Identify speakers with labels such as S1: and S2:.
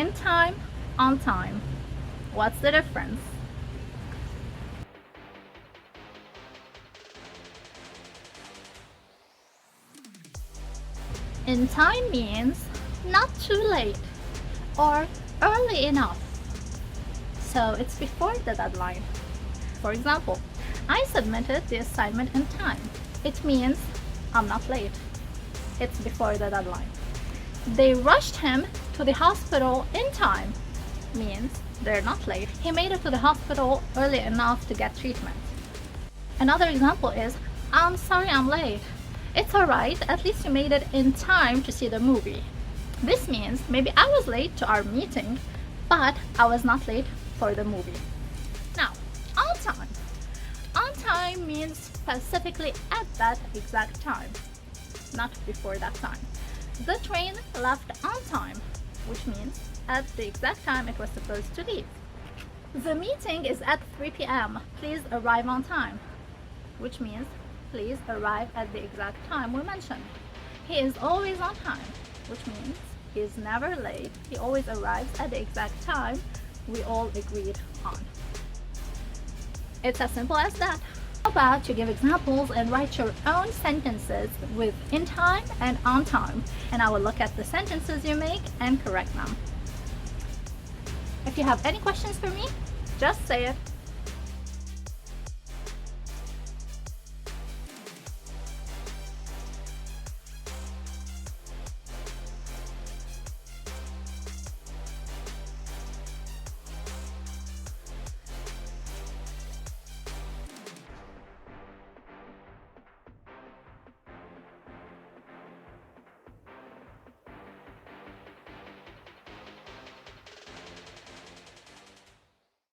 S1: in time, on time. What's the difference? In time means not too late or early enough. So it's before the deadline. For example, I submitted the assignment in time. It means I'm not late. It's before the deadline. They rushed him to the hospital in time means they're not late. He made it to the hospital early enough to get treatment. Another example is, I'm sorry I'm late. It's alright, at least you made it in time to see the movie. This means maybe I was late to our meeting, but I was not late for the movie. Now, on time. On time means specifically at that exact time, not before that time. The train left on time, which means at the exact time it was supposed to leave. The meeting is at 3 p.m. Please arrive on time, which means please arrive at the exact time we mentioned. He is always on time, which means he is never late. He always arrives at the exact time we all agreed on. It's as simple as that. How about you give examples and write your own sentences with in time and on time, and I will look at the sentences you make and correct them. If you have any questions for me, just say it.